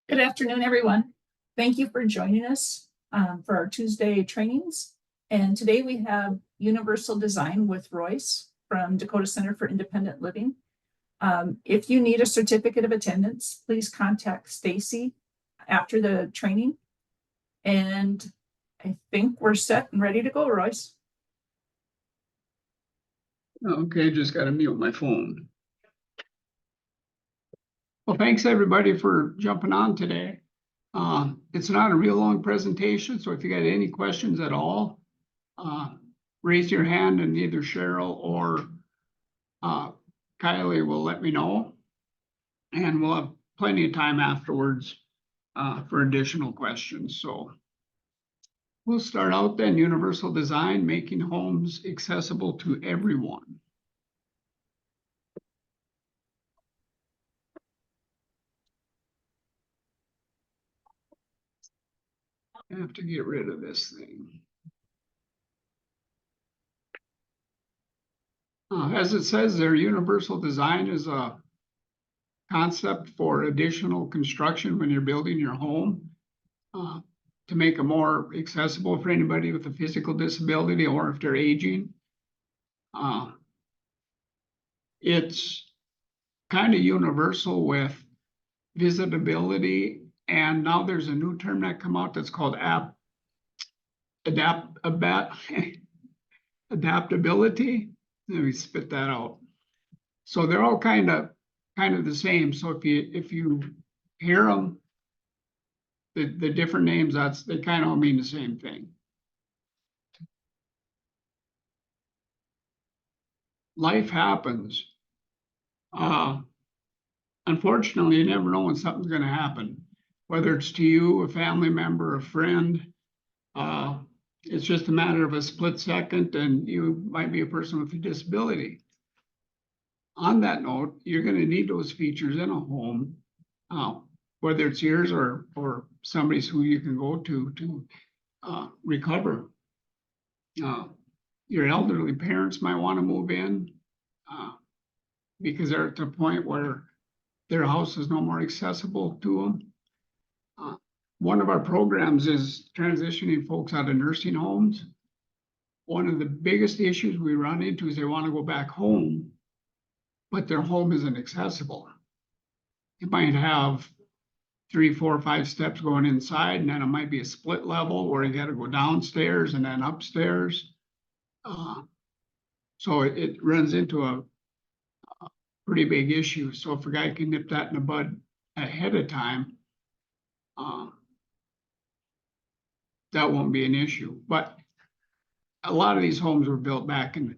Good afternoon, everyone. Thank you for joining us for our Tuesday trainings. And today we have Universal Design with Royce from Dakota Center for Independent Living. If you need a certificate of attendance, please contact Stacy after the training. And I think we're set and ready to go, Royce. Okay, just got to mute my phone. Well, thanks everybody for jumping on today. It's not a real long presentation, so if you got any questions at all, raise your hand and either Cheryl or Kylie will let me know. And we'll have plenty of time afterwards for additional questions. So we'll start out then. Universal design, making homes accessible to everyone. I have to get rid of this thing. As it says there, universal design is a concept for additional construction when you're building your home to make it more accessible for anybody with a physical disability or if they're aging. It's kind of universal with visitability, and now there's a new term that come out that's called adaptability. Let me spit that out. So they're all kind of the same. So if you hear them, the different names, they kind of all mean the same thing. Life happens. Unfortunately, you never know when something's going to happen, whether it's to you, a family member, a friend. It's just a matter of a split second, and you might be a person with a disability. On that note, you're going to need those features in a home, whether it's yours or somebody's who you can go to recover. Your elderly parents might want to move in because they're at the point where their house is no more accessible to them. One of our programs is transitioning folks out of nursing homes. One of the biggest issues we run into is they want to go back home, but their home isn't accessible. It might have 3, 4, 5 steps going inside, and then it might be a split level where you got to go downstairs and then upstairs. So it runs into a pretty big issue. So if a guy can nip that in the bud ahead of time, that won't be an issue. But a lot of these homes were built back in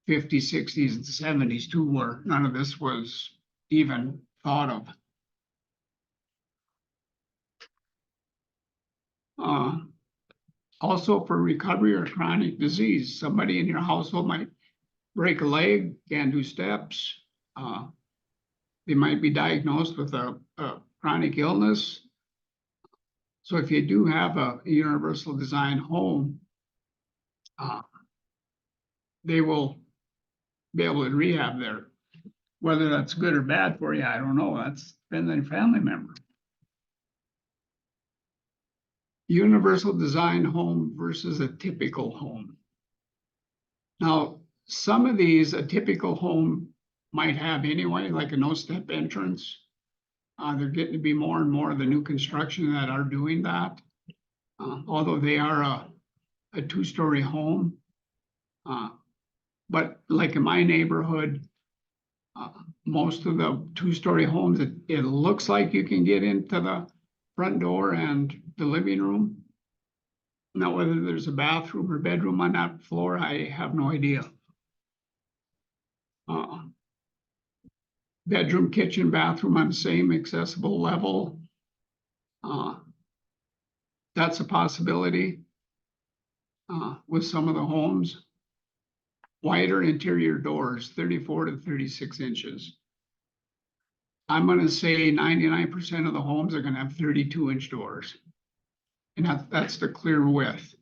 the 50s, 60s, and 70s too, where none of this was even thought of. Also for recovery or chronic disease, somebody in your household might break a leg, can't do steps. They might be diagnosed with a chronic illness. So if you do have a universal design home, they will be able to rehab there. Whether that's good or bad for you, I don't know. That's depends on your family member. Universal design home versus a typical home. Now, some of these, a typical home might have anyway, like a no-step entrance. They're getting to be more and more of the new construction that are doing that. Although they are a 2-story home. But like in my neighborhood, most of the 2-story homes, it looks like you can get into the front door and the living room. Now, whether there's a bathroom or bedroom on that floor, I have no idea. Bedroom, kitchen, bathroom on the same accessible level. That's a possibility with some of the homes. Wider interior doors, 34 to 36 inches. I'm going to say 99% of the homes are going to have 32-inch doors. And that's the clear width.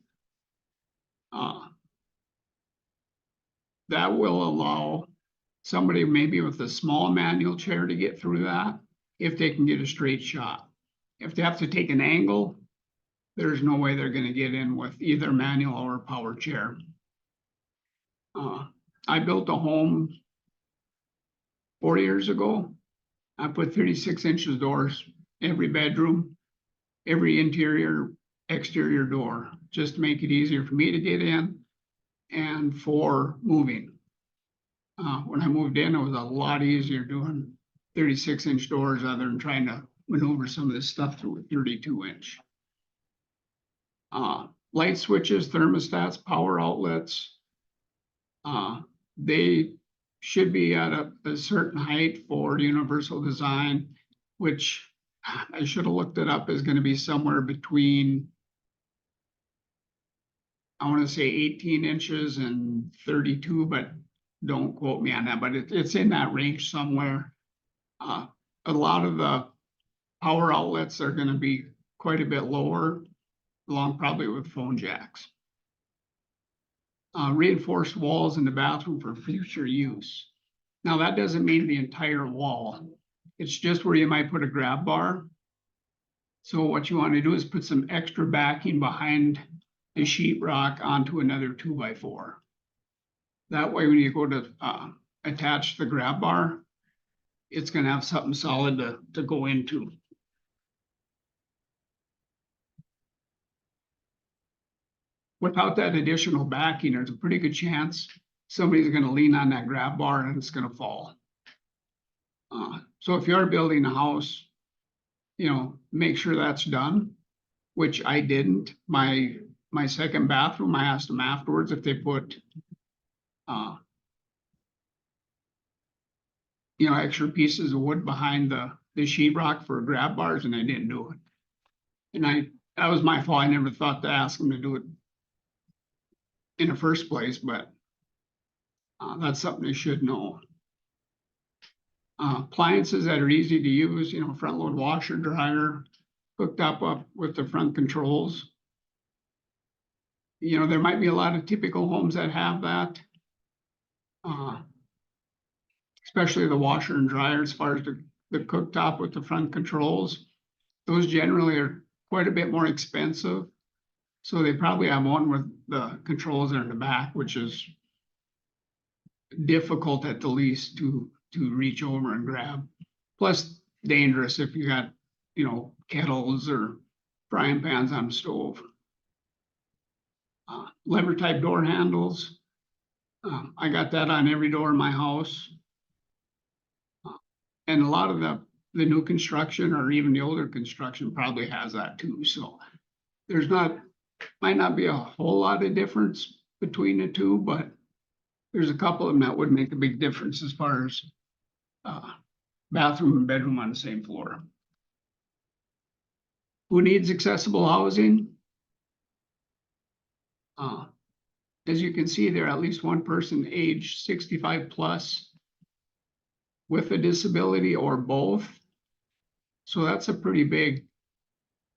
That will allow somebody maybe with a small manual chair to get through that if they can get a straight shot. If they have to take an angle, there's no way they're gonna get in with either manual or power chair. I built a home 4 years ago. I put 36 inches doors, every bedroom, every interior, exterior door, just to make it easier for me to get in and for moving. When I moved in, it was a lot easier doing 36-inch doors other than trying to maneuver some of this stuff through a 32-inch. Light switches, thermostats, power outlets. They should be at a certain height for universal design, which I should have looked it up, is gonna be somewhere between, I wanna say 18 inches and 32, but don't quote me on that, but it's in that range somewhere. A lot of the power outlets are gonna be quite a bit lower, along probably with phone jacks. Reinforced walls in the bathroom for future use. Now, that doesn't mean the entire wall. It's just where you might put a grab bar. So what you want to do is put some extra backing behind the sheetrock onto another 2x4. That way, when you go to attach the grab bar, it's gonna have something solid to go into. Without that additional backing, there's a pretty good chance somebody's gonna lean on that grab bar and it's gonna fall. So if you're building a house, make sure that's done, which I didn't. My second bathroom, I asked them afterwards if they put extra pieces of wood behind the sheetrock for grab bars, and they didn't do it. And that was my fault. I never thought to ask them to do it in the first place, but that's something they should know. Appliances that are easy to use, front load washer, dryer, hooked up with the front controls. There might be a lot of typical homes that have that. Especially the washer and dryer, as far as the cooktop with the front controls. Those generally are quite a bit more expensive. So they probably have one where the controls are in the back, which is difficult at the least to reach over and grab. Plus dangerous if you got, kettles or frying pans on the stove. Lever type door handles. I got that on every door in my house. And a lot of the new construction or even the older construction probably has that too. So might not be a whole lot of difference between the two, but there's a couple of them that would make a big difference as far as bathroom and bedroom on the same floor. Who needs accessible housing? As you can see there, at least one person age 65 plus with a disability or both. So that's a pretty big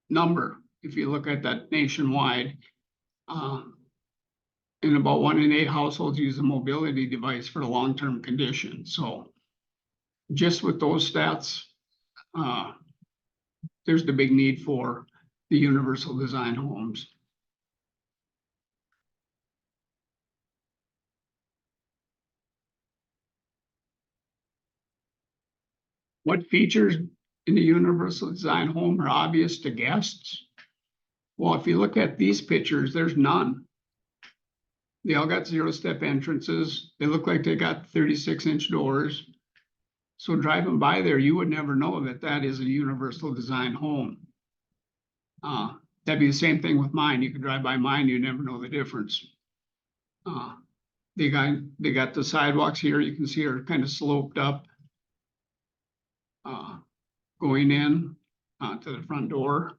number if you look at that nationwide. And about 1 in 8 households use a mobility device for a long-term condition. So just with those stats, there's the big need for the universal design homes. What features in the universal design home are obvious to guests? Well, if you look at these pictures, there's none. They all got 0-step entrances. They look like they got 36-inch doors. So driving by there, you would never know that that is a universal design home. That'd be the same thing with mine. You could drive by mine, you never know the difference. They got the sidewalks here. You can see are kind of sloped up, going in to the front door.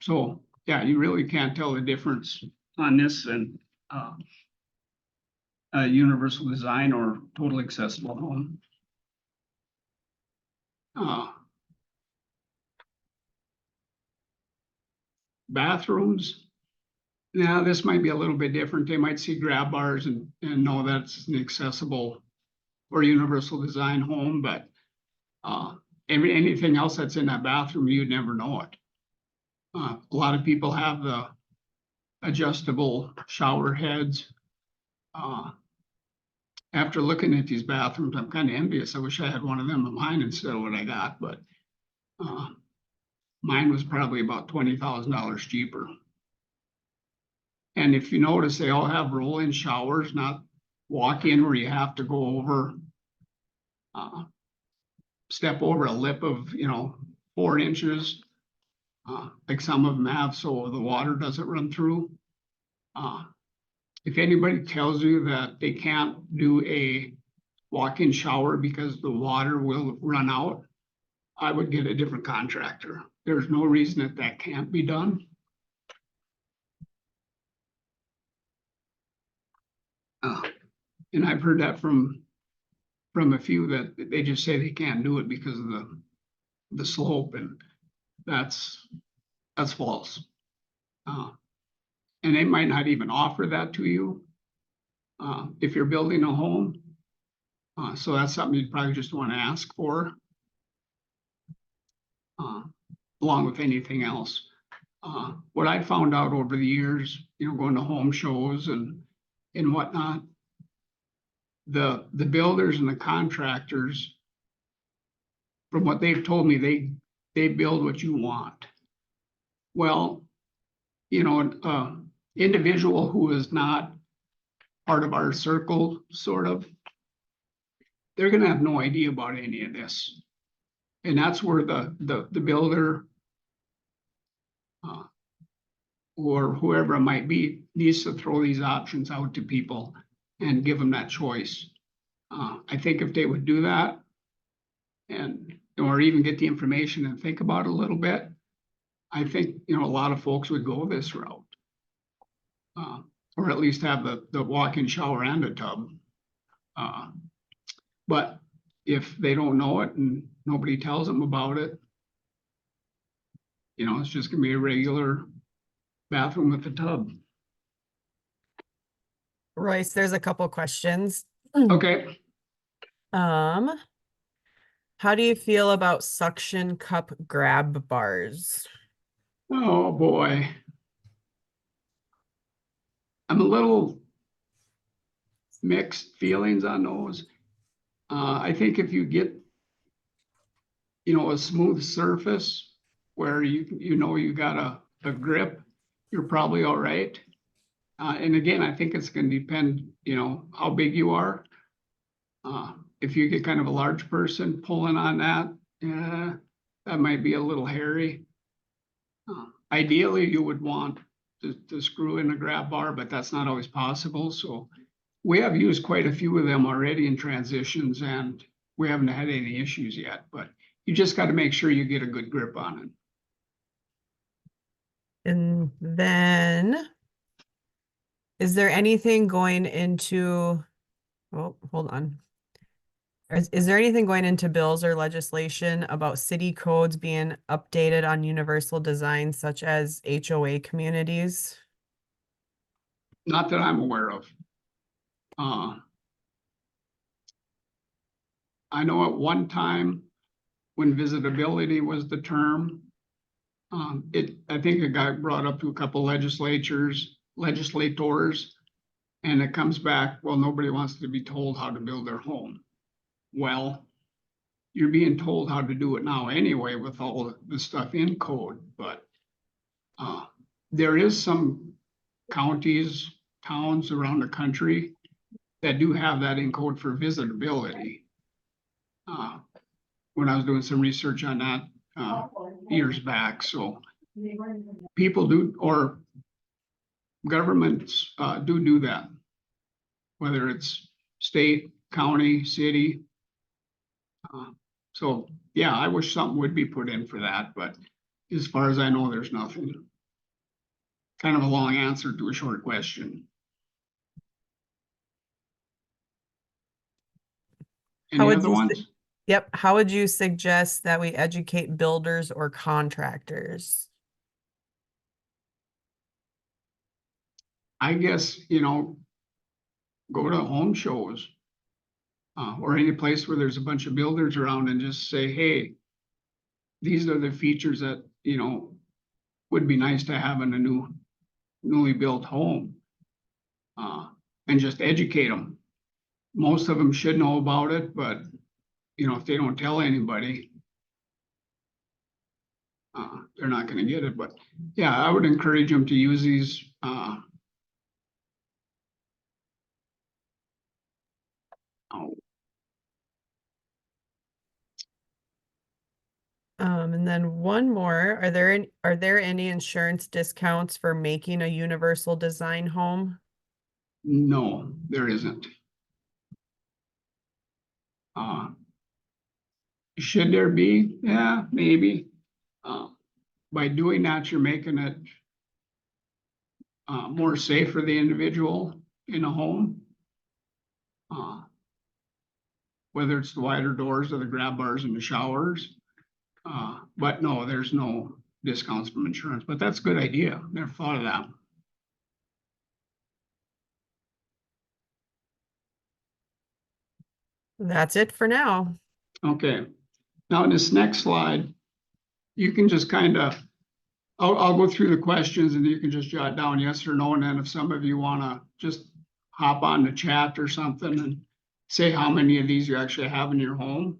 So yeah, you really can't tell the difference on this and universal design or total accessible home. Bathrooms. Now this might be a little bit different. They might see grab bars and know that's an accessible or universal design home, but anything else that's in that bathroom, you'd never know it. A lot of people have the adjustable shower heads. After looking at these bathrooms, I'm kind of envious. I wish I had one of them in mine instead of what I got, but mine was probably about $20,000 cheaper. And if you notice, they all have roll-in showers, not walk-in where you have to go over, step over a lip of, 4 inches, like some of them have, so the water doesn't run through. If anybody tells you that they can't do a walk-in shower because the water will run out, I would get a different contractor. There's no reason that that can't be done. And I've heard that from a few that they just say they can't do it because of the slope, and that's false. And they might not even offer that to you if you're building a home. So that's something you'd probably just want to ask for, along with anything else. What I found out over the years, going to home shows and whatnot, the builders and the contractors, from what they've told me, they build what you want. Well, an individual who is not part of our circle, sort of, they're going to have no idea about any of this. And that's where the builder or whoever it might be needs to throw these options out to people and give them that choice. I think if they would do that, and or even get the information and think about it a little bit, I think a lot of folks would go this route, or at least have the walk-in shower and a tub. But if they don't know it and nobody tells them about it, it's just gonna be a regular bathroom with a tub. Royce, there's a couple questions. Okay. How do you feel about suction cup grab bars? Oh, boy. I'm a little mixed feelings on those. I think if you get, a smooth surface where you got a grip, you're probably all right. And again, I think it's going to depend, how big you are. If you get kind of a large person pulling on that, that might be a little hairy. Ideally, you would want to screw in a grab bar, but that's not always possible. So we have used quite a few of them already in transitions, and we haven't had any issues yet. But you just got to make sure you get a good grip on it. And then, is there anything going into, oh, hold on. Is there anything going into bills or legislation about city codes being updated on universal design, such as HOA communities? Not that I'm aware of. I know at one time when visitability was the term, I think it got brought up to a couple legislators, and it comes back, well, nobody wants to be told how to build their home. Well, you're being told how to do it now anyway with all the stuff in code, but there is some counties, towns around the country that do have that in code for visitability. When I was doing some research on that years back, so people do, or governments do that, whether it's state, county, city. So yeah, I wish something would be put in for that, but as far as I know, there's nothing. Kind of a long answer to a short question. Any other ones? Yep. How would you suggest that we educate builders or contractors? I guess, go to home shows or any place where there's a bunch of builders around and just say, hey, these are the features that, you know, would be nice to have in a newly built home. And just educate them. Most of them should know about it, but, you know, if they don't tell anybody, they're not gonna get it, but yeah, I would encourage them to use these, oh, And then one more, are there any insurance discounts for making a universal design home? no, there isn't. Should there be? Yeah, maybe. By doing that, you're making it more safe for the individual in a home. Whether it's the wider doors or the grab bars in the showers. But no, there's no discounts from insurance, but that's a good idea. Never thought of that. That's it for now. Okay, now in this next slide, you can just kind of, I'll go through the questions and you can just jot down yes or no. And then if some of you want to just hop on the chat or something and say how many of these you actually have in your home.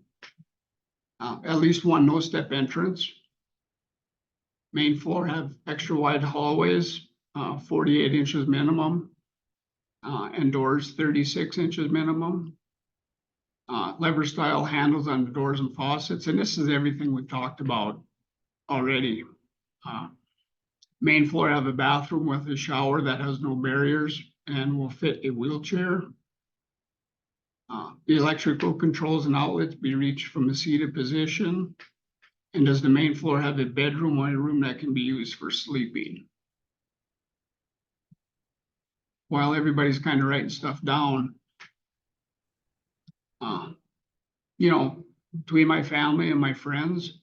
At least one no-step entrance. Main floor have extra wide hallways, 48 inches minimum. And doors 36 inches minimum. Lever style handles on the doors and faucets. And this is everything we've talked about already. Main floor have a bathroom with a shower that has no barriers and will fit a wheelchair. The electrical controls and outlets be reached from a seated position. And does the main floor have a bedroom or a room that can be used for sleeping? While everybody's kind of writing stuff down, you know, between my family and my friends,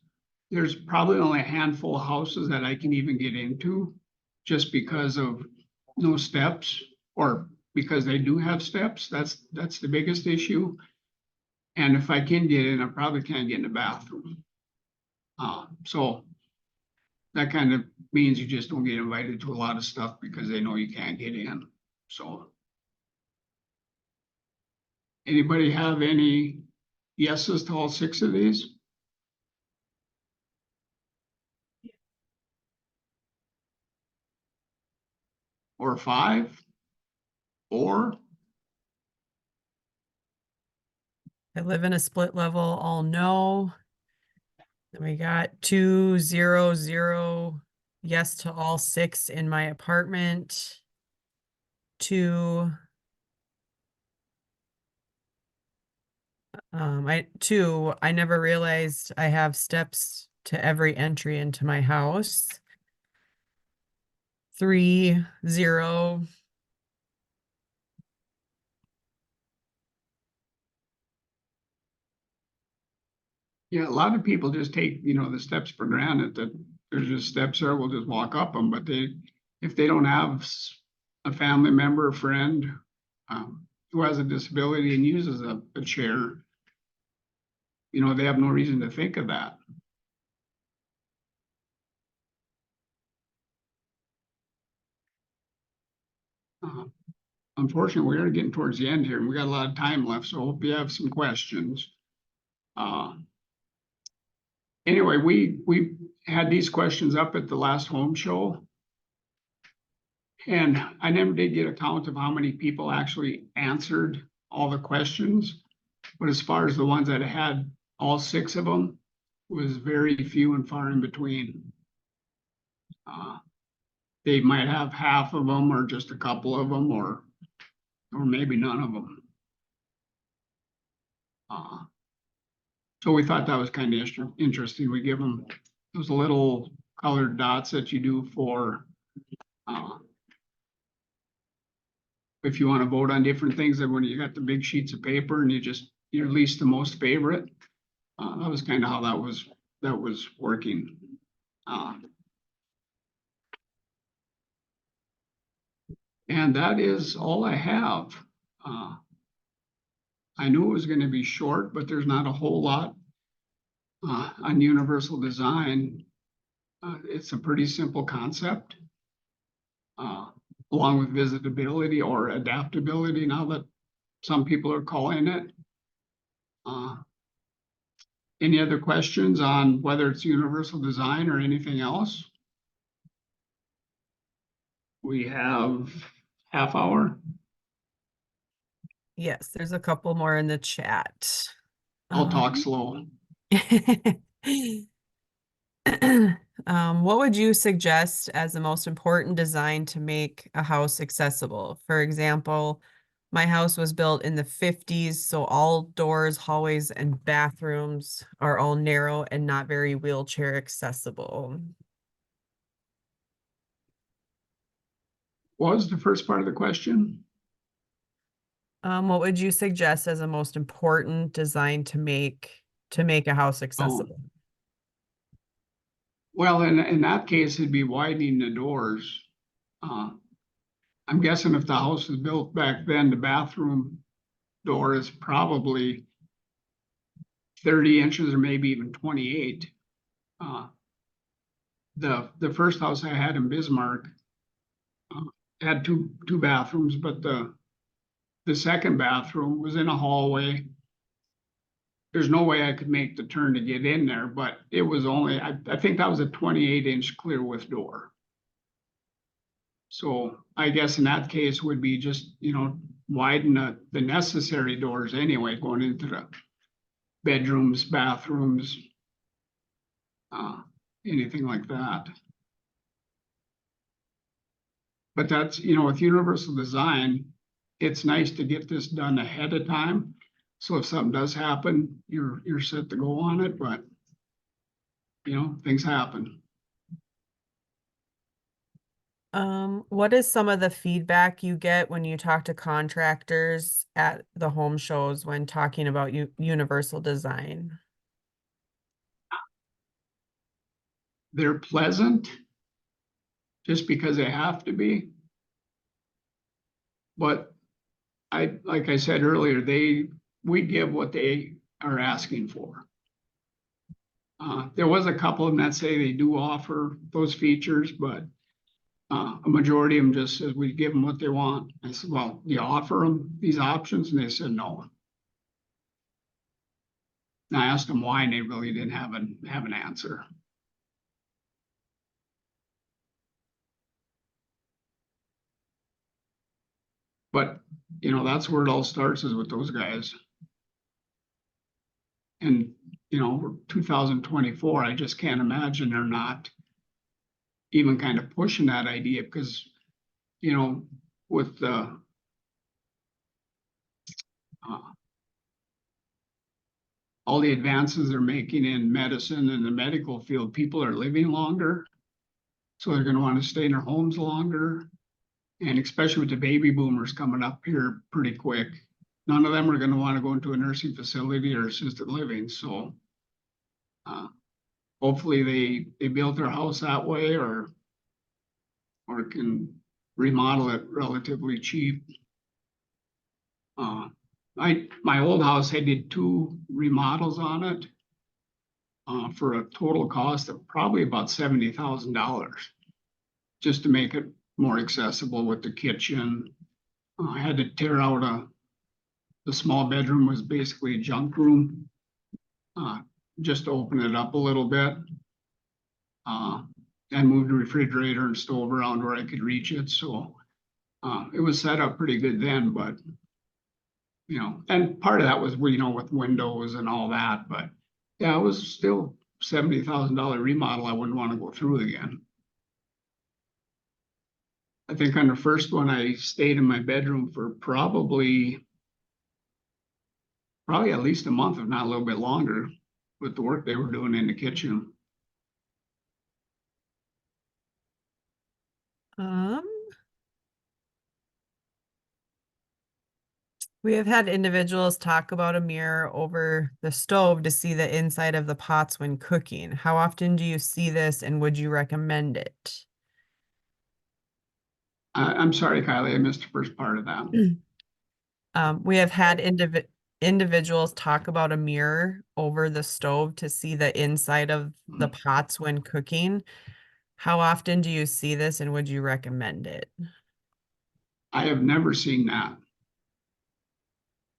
there's probably only a handful of houses that I can even get into just because of no steps, or because they do have steps. That's the biggest issue. And if I can get in, I probably can't get in the bathroom. So that kind of means you just don't get invited to a lot of stuff because they know you can't get in. So anybody have any yeses to all 6 of these? Or 5? Or I live in a split level, all no. Then we got 2, 0, 0, yes to all 6 in my apartment. 2, I never realized I have steps to every entry into my house. 3, 0. yeah, a lot of people just take, you know, the steps for granted, that there's just steps there, we'll just walk up them. But if they don't have a family member, a friend, who has a disability and uses a chair, you know, they have no reason to think of that. Unfortunately, we are getting towards the end here and we got a lot of time left, so I hope you have some questions. Anyway, we had these questions up at the last home show. And I never did get a count of how many people actually answered all the questions. But as far as the ones that had all 6 of them, was very few and far in between. They might have half of them or just a couple of them, or maybe none of them. So we thought that was kind of interesting. We give them those little colored dots that you do for if you want to vote on different things, and when you got the big sheets of paper and you're least the most favorite. That was kind of how that was working. And that is all I have. I knew it was going to be short, but there's not a whole lot on universal design, it's a pretty simple concept. Along with visitability or adaptability, now that some people are calling it. Any other questions on whether it's universal design or anything else? We have half hour. Yes, there's a couple more in the chat. I'll talk slow. What would you suggest as the most important design to make a house accessible? For example, my house was built in the 50s, so all doors, hallways, and bathrooms are all narrow and not very wheelchair accessible. What was the first part of the question? What would you suggest as a most important design to make a house accessible? Well, in that case, it'd be widening the doors. I'm guessing if the house was built back then, the bathroom door is probably 30 inches or maybe even 28. The first house I had in Bismarck had two bathrooms, but the second bathroom was in a hallway. There's no way I could make the turn to get in there, but it was only, I think that was a 28-inch clear width door. So I guess in that case would be just, widen the necessary doors anyway, going into the bedrooms, bathrooms, anything like that. But that's, with universal design, it's nice to get this done ahead of time. So if something does happen, you're set to go on it, but things happen. What is some of the feedback you get when you talk to contractors at the home shows when talking about universal design? They're pleasant just because they have to be. But like I said earlier, we give what they are asking for. There was a couple of them that say they do offer those features, but a majority of them just says we give them what they want. I said, well, do you offer them these options? And they said no. And I asked them why, and they really didn't have an answer. But that's where it all starts, is with those guys. And we're 2024. I just can't imagine they're not even kind of pushing that idea, because with the all the advances they're making in medicine and the medical field, people are living longer, so they're going to want to stay in their homes longer. And especially with the baby boomers coming up here pretty quick, none of them are going to want to go into a nursing facility or assisted living. So hopefully they build their house that way, or can remodel it relatively cheap. My old house, I did 2 remodels on it for a total cost of probably about $70,000, just to make it more accessible with the kitchen. I had to tear out the small bedroom, was basically a junk room, just to open it up a little bit, and moved the refrigerator and stove around where I could reach it. So it was set up pretty good then, but and part of that was with windows and all that. But yeah, it was still $70,000 remodel I wouldn't want to go through again. I think on the first one, I stayed in my bedroom for probably at least a month, if not a little bit longer, with the work they were doing in the kitchen. We have had individuals talk about a mirror over the stove to see the inside of the pots when cooking. How often do you see this, and would you recommend it? I'm sorry, Kylie, I missed the first part of that. We have had individuals talk about a mirror over the stove to see the inside of the pots when cooking. How often do you see this and would you recommend it? I have never seen that.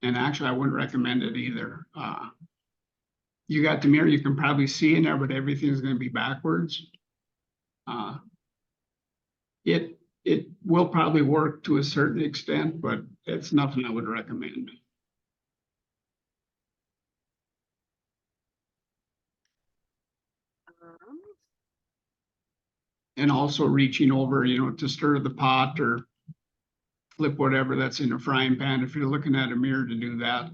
And actually, I wouldn't recommend it either. You got the mirror, you can probably see in there, but everything's gonna be backwards. Uh, it will probably work to a certain extent, but it's nothing I would recommend. And also reaching over, to stir the pot or flip whatever that's in a frying pan, if you're looking at a mirror to do that.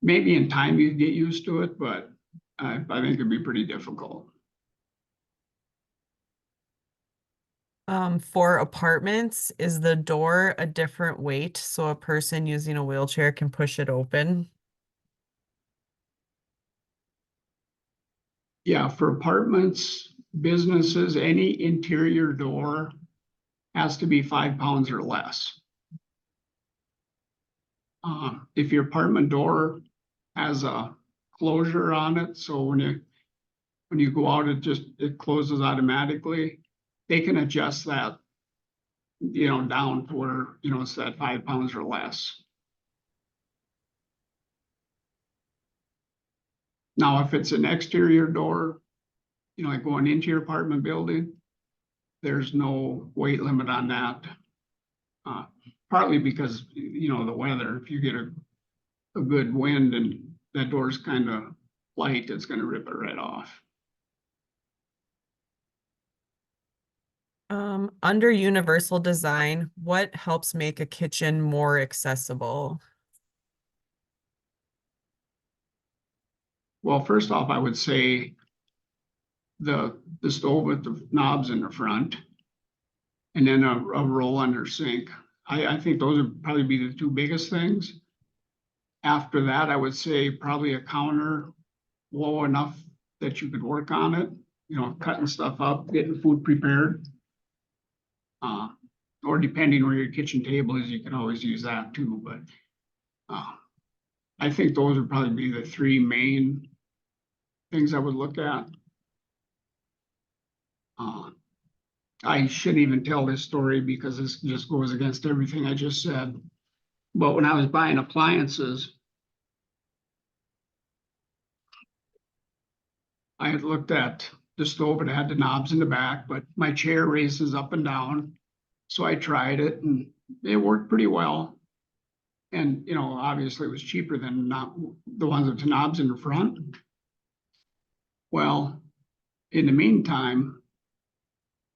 Maybe in time you'd get used to it, but I think it'd be pretty difficult. For apartments, is the door a different weight so a person using a wheelchair can push it open? Yeah, for apartments, businesses, any interior door has to be 5 pounds or less. If your apartment door has a closure on it, so when you go out, it closes automatically, they can adjust that, down to where, it's that 5 pounds or less. Now, if it's an exterior door, like going into your apartment building, there's no weight limit on that. Partly because, the weather, if you get a good wind and that door's kind of light, it's gonna rip it right off. Under universal design, what helps make a kitchen more accessible? Well, first off, I would say the stove with the knobs in the front, and then a roll under sink. I think those would probably be the two biggest things. After that, I would say probably a counter low enough that you could work on it, cutting stuff up, getting food prepared. Or depending where your kitchen table is, you can always use that too, but I think those would probably be the three main things I would look at. I shouldn't even tell this story because this just goes against everything I just said. But when I was buying appliances, I had looked at the stove and it had the knobs in the back, but my chair raises up and down. So I tried it and it worked pretty well. And, obviously it was cheaper than not the ones with the knobs in the front. Well, in the meantime,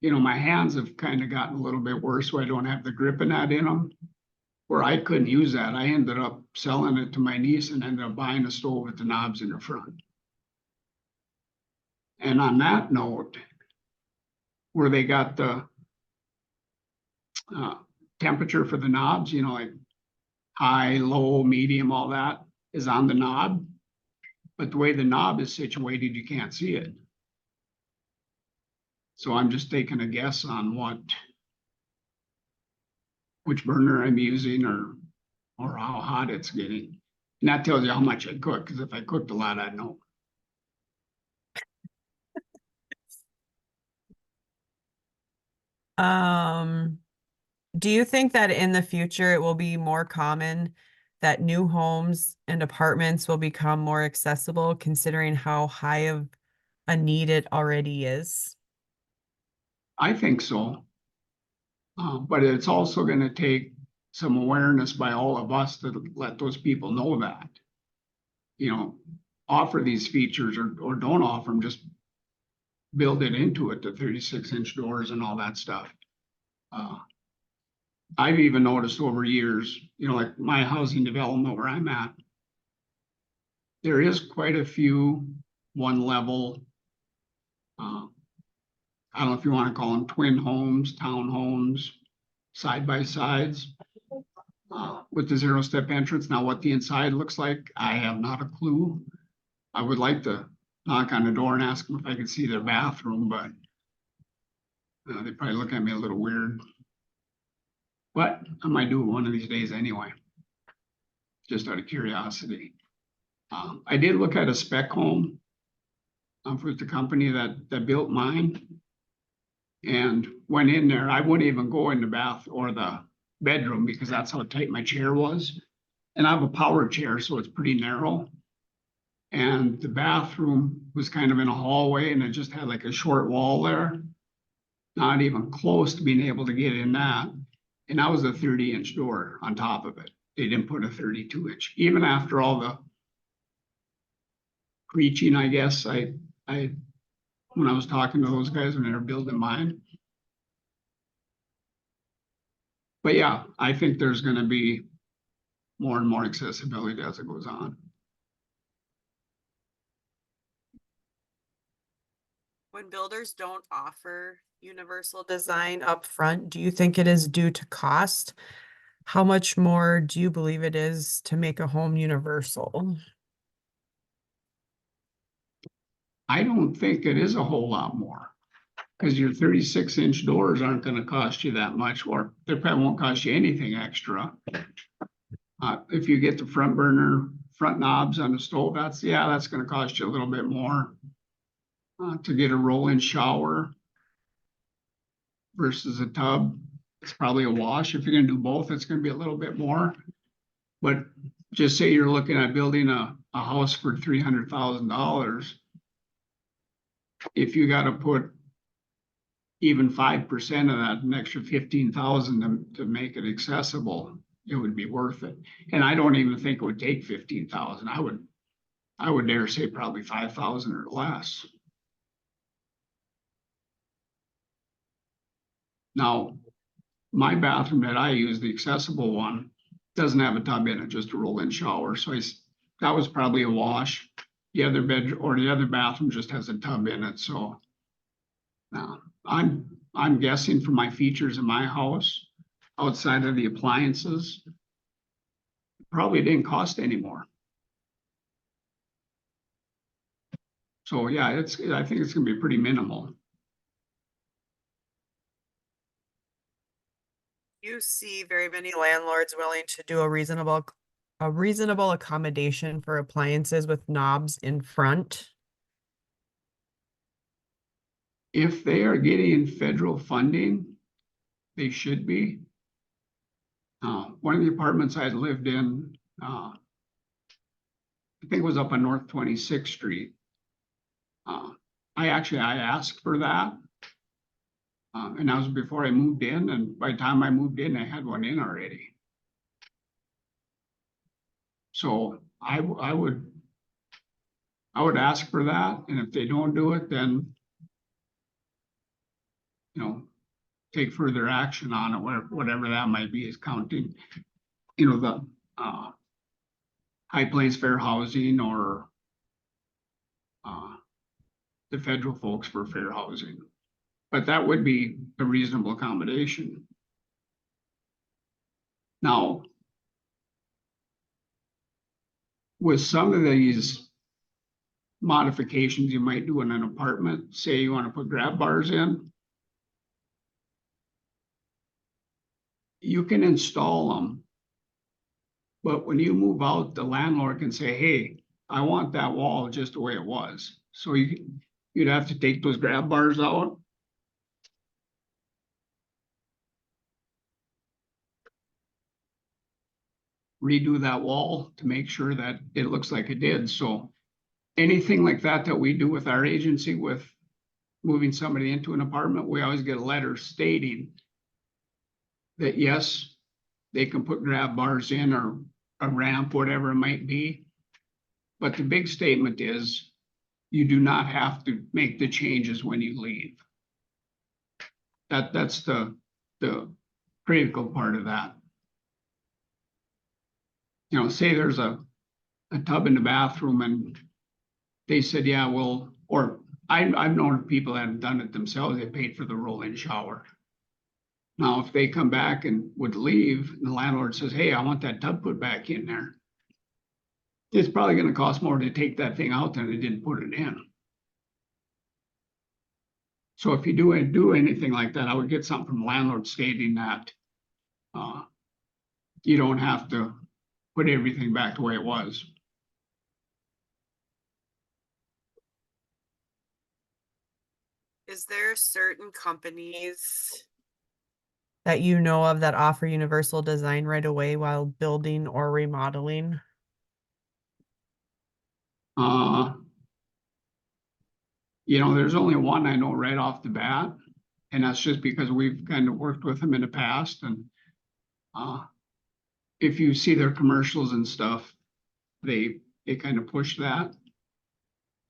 my hands have kind of gotten a little bit worse, so I don't have the grip in that in them. Where I couldn't use that, I ended up selling it to my niece and ended up buying a stove with the knobs in the front. And on that note, where they got the temperature for the knobs, like high, low, medium, all that is on the knob. But the way the knob is situated, you can't see it. So I'm just taking a guess on which burner I'm using or how hot it's getting. And that tells you how much I cook, because if I cooked a lot, I'd know. Do you think that in the future it will be more common that new homes and apartments will become more accessible considering how high of a need it already is? I think so. But it's also going to take some awareness by all of us to let those people know that, offer these features or don't offer them, just build it into it, the 36-inch doors and all that stuff. I've even noticed over years, like my housing development where I'm at, there is quite a few one level, I don't know if you want to call them twin homes, townhomes, side by sides, with the 0-step entrance. Now, what the inside looks like, I have not a clue. I would like to knock on the door and ask them if I could see their bathroom, but they probably look at me a little weird. But I might do it one of these days anyway. just out of curiosity. I did look at a spec home for the company that built mine. And went in there. I wouldn't even go in the bath or the bedroom because that's how tight my chair was. And I have a power chair, so it's pretty narrow. And the bathroom was kind of in a hallway and it just had like a short wall there. Not even close to being able to get in that. And that was a 30-inch door on top of it. They didn't put a 32-inch. Even after all the preaching, I guess, when I was talking to those guys when they were building mine. But yeah, I think there's gonna be more and more accessibility as it goes on. When builders don't offer universal design up front, do you think it is due to cost? How much more do you believe it is to make a home universal? I don't think it is a whole lot more. Because your 36-inch doors aren't gonna cost you that much, or they probably won't cost you anything extra. If you get the front burner, front knobs on the stove, that's gonna cost you a little bit more. To get a roll-in shower versus a tub, it's probably a wash. If you're gonna do both, it's gonna be a little bit more. But just say you're looking at building a house for $300,000. If you gotta put even 5% of that, an extra 15,000 to make it accessible, it would be worth it. And I don't even think it would take 15,000. I would dare say probably 5,000 or less. Now, my bathroom that I use, the accessible one, doesn't have a tub in it, just a roll-in shower. So that was probably a wash. The other bedroom or the other bathroom just has a tub in it. So I'm guessing from my features in my house, outside of the appliances, probably didn't cost any more. So yeah, I think it's gonna be pretty minimal. You see very many landlords willing to do a reasonable accommodation for appliances with knobs in front. If they are getting federal funding, they should be. One of the apartments I lived in, I think it was up on North 26th Street. I asked for that. And that was before I moved in, and by the time I moved in, I had one in already. So I would ask for that, and if they don't do it, then take further action on it, whatever that might be, is counting, the High Plains Fair Housing or the federal folks for fair housing. But that would be a reasonable accommodation. Now, with some of these modifications you might do in an apartment, say you want to put grab bars in, you can install them. But when you move out, the landlord can say, hey, I want that wall just the way it was. So you'd have to take those grab bars out. Redo that wall to make sure that it looks like it did. So anything like that we do with our agency with moving somebody into an apartment, we always get a letter stating that yes, they can put grab bars in or a ramp, whatever it might be. But the big statement is you do not have to make the changes when you leave. That's the critical part of that. Say there's a tub in the bathroom and they said, yeah, well, or I've known people that have done it themselves. They paid for the roll-in shower. Now, if they come back and would leave, and the landlord says, hey, I want that tub put back in there, it's probably going to cost more to take that thing out than they didn't put it in. So if you do anything like that, I would get something from the landlord stating that you don't have to put everything back the way it was. Is there certain companies that you know of that offer universal design right away while building or remodeling? There's only one I know right off the bat, and that's just because we've kind of worked with them in the past, and if you see their commercials and stuff, they kind of push that.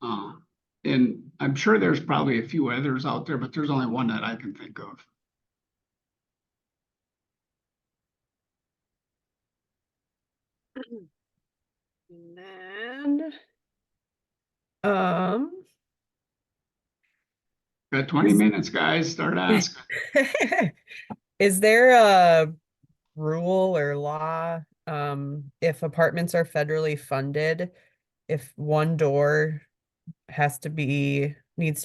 And I'm sure there's probably a few others out there, but there's only one that I can think of. And then, um, Got 20 minutes, guys. Start asking. is there a rule or law, if apartments are federally funded, if one door needs to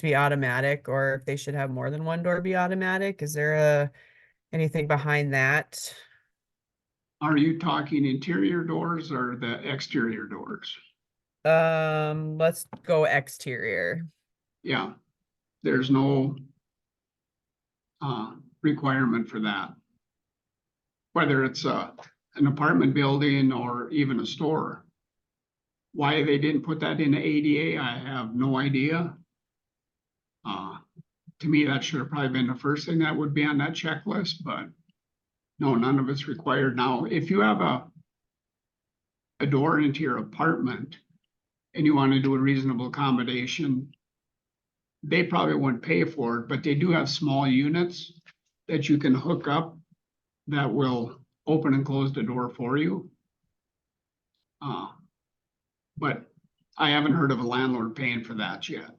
be automatic, or if they should have more than one door be automatic? Is there anything behind that? Are you talking interior doors or the exterior doors? Let's go exterior. Yeah, there's no requirement for that. Whether it's an apartment building or even a store. Why they didn't put that in the ADA, I have no idea. To me, that should have probably been the first thing that would be on that checklist, but no, none of it's required. Now, if you have a door into your apartment and you want to do a reasonable accommodation, they probably wouldn't pay for it, but they do have small units that you can hook up that will open and close the door for you. But I haven't heard of a landlord paying for that yet.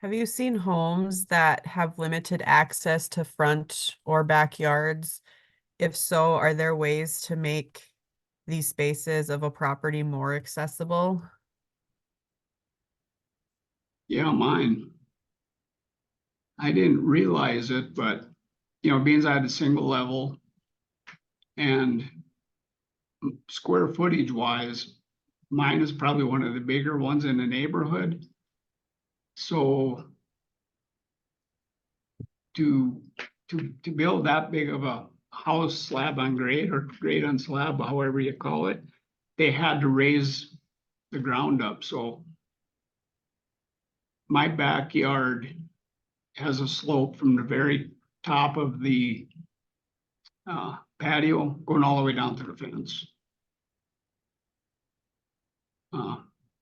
Have you seen homes that have limited access to front or backyards? If so, are there ways to make these spaces of a property more accessible? Yeah, mine. I didn't realize it, but being I had a single level and square footage wise, mine is probably one of the bigger ones in the neighborhood. So to build that big of a house, slab on grade or grade on slab, however you call it, they had to raise the ground up. So my backyard has a slope from the very top of the patio going all the way down to the fence.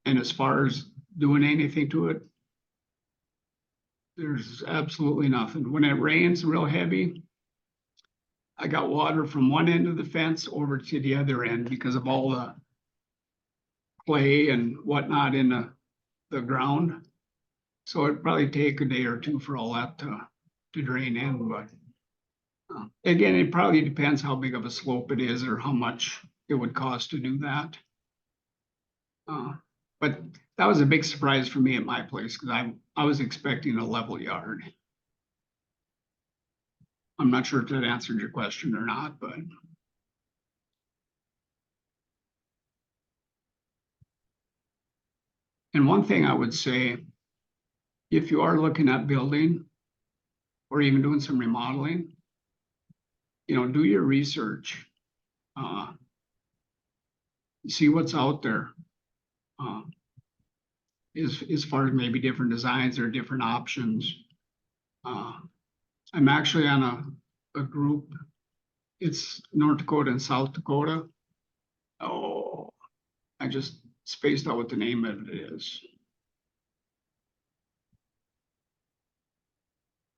And as far as doing anything to it, there's absolutely nothing. When it rains real heavy, I got water from one end of the fence over to the other end because of all the clay and whatnot in the ground. So it'd probably take a day or two for all that to drain in. But again, it probably depends how big of a slope it is or how much it would cost to do that. But that was a big surprise for me at my place because I was expecting a level yard. I'm not sure if that answered your question or not, but. And one thing I would say, if you are looking at building or even doing some remodeling, do your research. See what's out there. As far as maybe different designs or different options. I'm actually on a group. It's North Dakota and South Dakota. Oh, I just spaced out what the name of it is.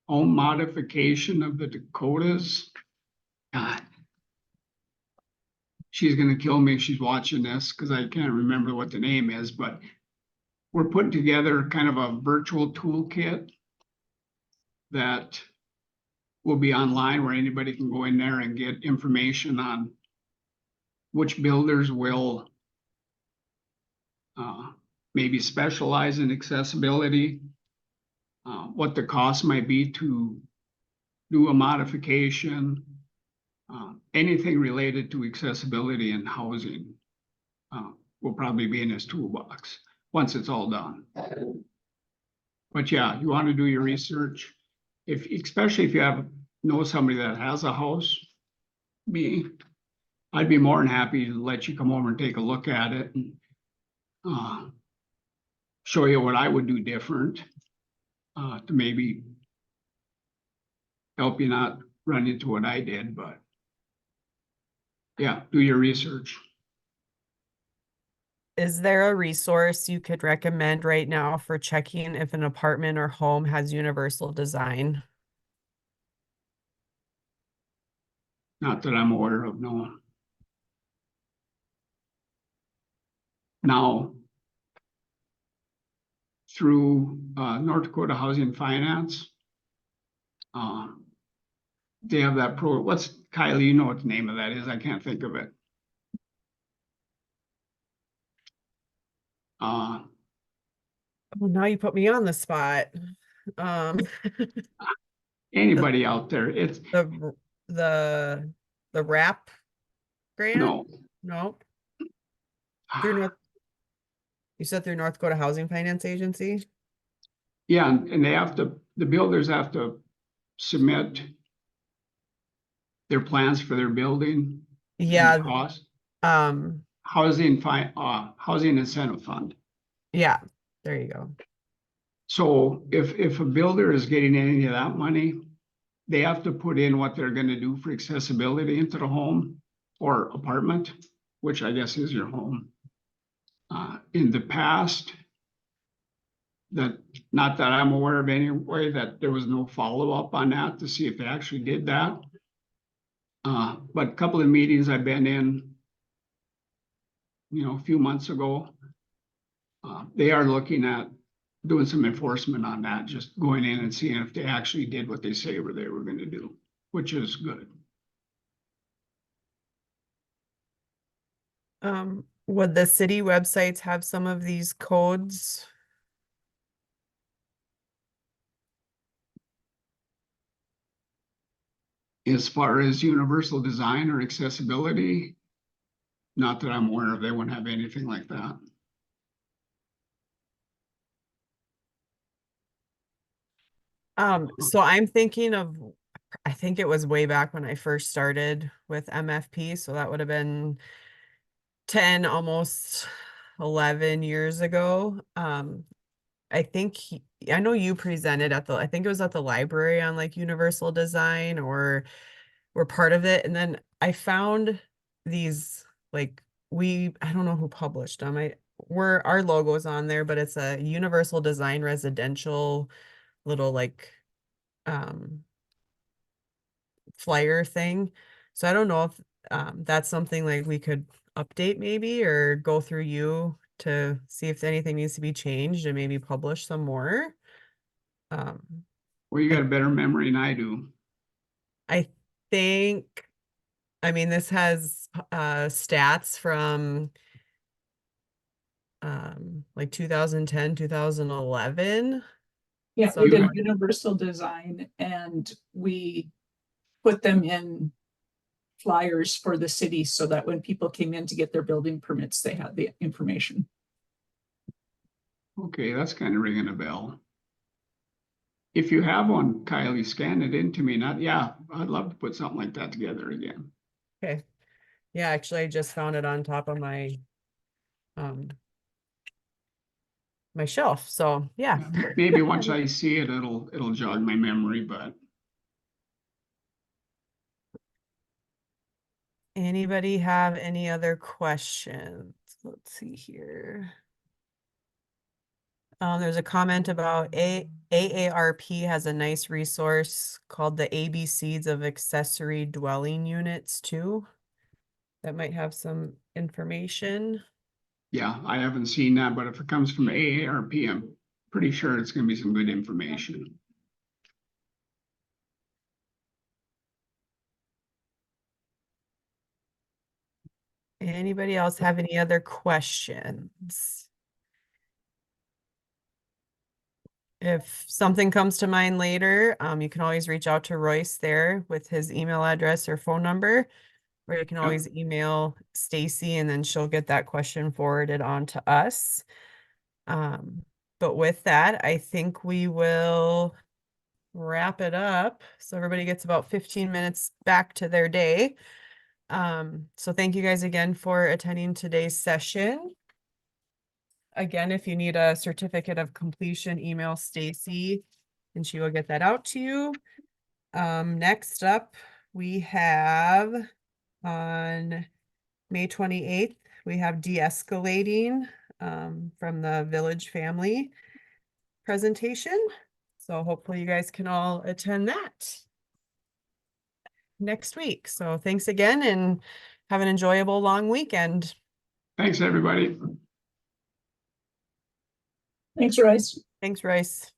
Home modification of the Dakotas. God, she's gonna kill me if she's watching this because I can't remember what the name is, but we're putting together kind of a virtual toolkit that will be online where anybody can go in there and get information on which builders will maybe specialize in accessibility, what the cost might be to do a modification, anything related to accessibility and housing will probably be in his toolbox once it's all done. But yeah, you want to do your research, especially if you know somebody that has a house. I'd be more than happy to let you come over and take a look at it and show you what I would do different to maybe help you not run into what I did, but yeah, do your research. Is there a resource you could recommend right now for checking if an apartment or home has universal design? Not that I'm aware of, no. Now, through North Dakota Housing Finance, they have that what's, Kylie, you know what the name of that is? I can't think of it. Well, now you put me on the spot. Anybody out there, it's the the RAP grant? no. No. Through North, you said through North Dakota Housing Finance Agency? Yeah, and the builders have to submit their plans for their building. Yeah. Cost. Um, Housing Incentive Fund. yeah, there you go. So if a builder is getting any of that money, they have to put in what they're gonna do for accessibility into the home or apartment, which I guess is your home. In the past, not that I'm aware of anyway, that there was no follow-up on that to see if they actually did that. But a couple of meetings I've been in, a few months ago, they are looking at doing some enforcement on that, just going in and seeing if they actually did what they say they were going to do, which is good. Would the city websites have some of these codes? As far as universal design or accessibility, not that I'm aware of, they wouldn't have anything like that. So I'm thinking of, I think it was way back when I first started with MFP, so that would have been 10, almost 11 years ago. I think I know you presented at I think it was at the library on like universal design, or were part of it. And then I found these, like, I don't know who published them. Our logo's on there, but it's a universal design residential little like flyer thing. So I don't know if that's something like we could update maybe, or go through you to see if anything needs to be changed and maybe publish some more. Well, you got a better memory than I do. I think, I mean, this has stats from like 2010, 2011. Yeah, So we did universal design and we put them in flyers for the city so that when people came in to get their building permits, they had the information. Okay, that's kind of ringing a bell. If you have one, Kylie, scan it into me. Yeah, I'd love to put something like that together again. Okay. Yeah, actually I just found it on top of my my shelf. So yeah. Maybe once I see it, it'll jog my memory, but Anybody have any other questions? Let's see here. There's a comment about AARP has a nice resource called the ABCs of Accessory Dwelling Units too. That might have some information. yeah, I haven't seen that, but if it comes from AARP, I'm pretty sure it's gonna be some good information. Anybody else have any other questions? If something comes to mind later, you can always reach out to Royce there with his email address or phone number. Or you can always email Stacy and then she'll get that question forwarded on to us. But with that, I think we will wrap it up. So everybody gets about 15 minutes back to their day. So thank you guys again for attending today's session. Again, if you need a certificate of completion, email Stacy and she will get that out to you. Next up, we have on May 28th, we have de-escalating from the village family presentation. So hopefully you guys can all attend that next week. So thanks again and have an enjoyable long weekend. Thanks, everybody. Thanks, Royce. Thanks, Royce.